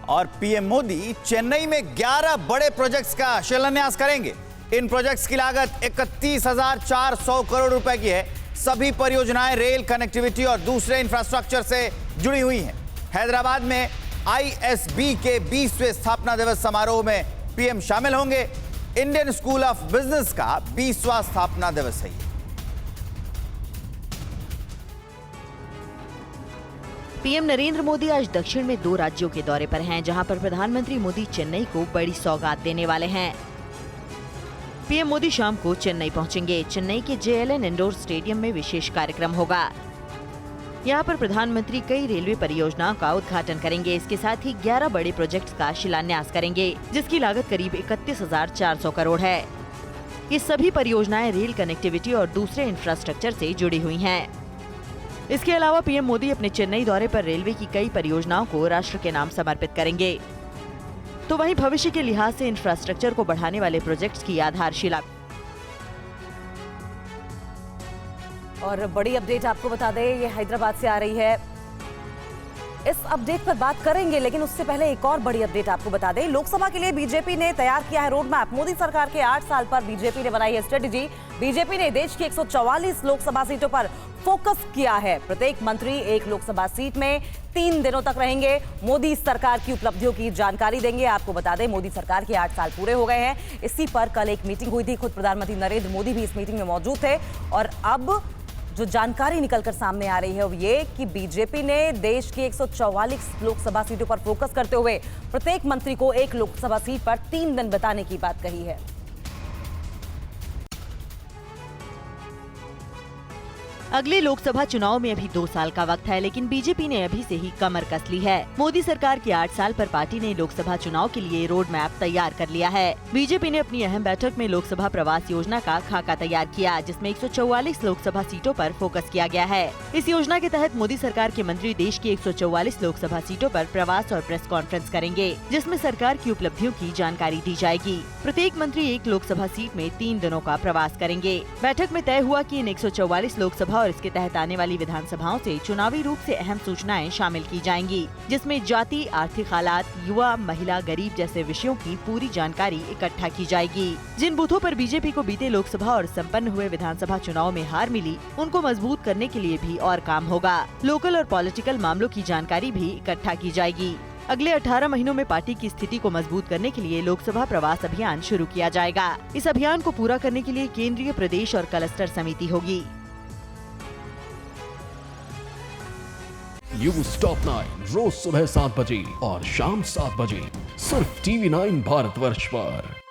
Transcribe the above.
और पीएम मोदी चेन्नई में 11 बड़े प्रोजेक्ट्स का शिलान्यास करेंगे। इन प्रोजेक्ट्स की लागत 31,400 करोड़ रुपए की है। सभी परियोजनाएं रेल कनेक्टिविटी और दूसरे इंफ्रास्ट्रक्चर से जुड़ी हुई हैं। हैदराबाद में आईएसबी के 20वें स्थापना दिवस समारोह में पीएम शामिल होंगे। इंडियन स्कूल ऑफ बिजनेस का 20वां स्थापना दिवस है। पीएम नरेंद्र मोदी आज दक्षिण में 2 राज्यों के दौरे पर हैं, जहां पर प्रधानमंत्री मोदी चेन्नई को बड़ी सौगात देने वाले हैं। पीएम मोदी शाम को चेन्नई पहुंचेंगे। चेन्नई के JLN इंडोर स्टेडियम में विशेष कार्यक्रम होगा। यहां पर प्रधानमंत्री कई रेलवे परियोजनाओं का उद्घाटन करेंगे। इसके साथ ही 11 बड़े प्रोजेक्ट्स का शिलान्यास करेंगे, जिसकी लागत करीब 31,400 करोड़ है। ये सभी परियोजनाएं रेल कनेक्टिविटी और दूसरे इंफ्रास्ट्रक्चर से जुड़ी हुई हैं। इसके अलावा पीएम मोदी अपने चेन्नई दौरे पर रेलवे की कई परियोजनाओं को राष्ट्र के नाम समर्पित करेंगे। तो वहीं भविष्य के लिहाज से इंफ्रास्ट्रक्चर को बढ़ाने वाले प्रोजेक्ट्स की आधारशिला। और बड़ी अपडेट आपको बता दें, ये हैदराबाद से आ रही है। इस अपडेट पर बात करेंगे, लेकिन उससे पहले एक और बड़ी अपडेट आपको बता दें। लोकसभा के लिए बीजेपी ने तैयार किया है रोड मैप। मोदी सरकार के 8 साल पर बीजेपी ने बनाई है स्ट्रेटेजी। बीजेपी ने देश की 144 लोकसभा सीटों पर फोकस किया है। प्रत्येक मंत्री एक लोकसभा सीट में 3 दिनों तक रहेंगे। मोदी सरकार की उपलब्धियों की जानकारी देंगे। आपको बता दें, मोदी सरकार के 8 साल पूरे हो गए हैं। इसी पर कल एक मीटिंग हुई थी। खुद प्रधानमंत्री नरेंद्र मोदी भी इस मीटिंग में मौजूद थे। और अब जो जानकारी निकलकर सामने आ रही है वो ये कि बीजेपी ने देश की 144 लोकसभा सीटों पर फोकस करते हुए प्रत्येक मंत्री को एक लोकसभा सीट पर 3 दिन बिताने की बात कही है। अगले लोकसभा चुनाव में अभी 2 साल का वक्त है, लेकिन बीजेपी ने अभी से ही कमर कस ली है। मोदी सरकार के 8 साल पर पार्टी ने लोकसभा चुनाव के लिए रोड मैप तैयार कर लिया है। बीजेपी ने अपनी अहम बैठक में लोकसभा प्रवास योजना का खाका तैयार किया, जिसमें 144 लोकसभा सीटों पर फोकस किया गया है। इस योजना के तहत मोदी सरकार के मंत्री देश की 144 लोकसभा सीटों पर प्रवास और प्रेस कॉन्फ्रेंस करेंगे, जिसमें सरकार की उपलब्धियों की जानकारी दी जाएगी। प्रत्येक मंत्री एक लोकसभा सीट में 3 दिनों का प्रवास करेंगे। बैठक में तय हुआ कि इन 144 लोकसभा और इसके तहत आने वाली विधानसभाओं से चुनावी रूप से अहम सूचनाएं शामिल की जाएंगी, जिसमें जाति, आर्थिक हालात, युवा, महिला, गरीब जैसे विषयों की पूरी जानकारी इकट्ठा की जाएगी। जिन बूथों पर बीजेपी को बीते लोकसभा और संपन्न हुए विधानसभा चुनाव में हार मिली, उनको मजबूत करने के लिए भी और काम होगा। लोकल और पॉलिटिकल मामलों की जानकारी भी इकट्ठा की जाएगी। अगले 18 महीनों में पार्टी की स्थिति को मजबूत करने के लिए लोकसभा प्रवास अभियान शुरू किया जाएगा। इस अभियान को पूरा करने के लिए केंद्रीय, प्रदेश और क्लस्टर समिति होगी। न्यूज टॉप 9 रोज सुबह 7 बजे और शाम 7 बजे सिर्फ TV9 भारतवर्ष पर।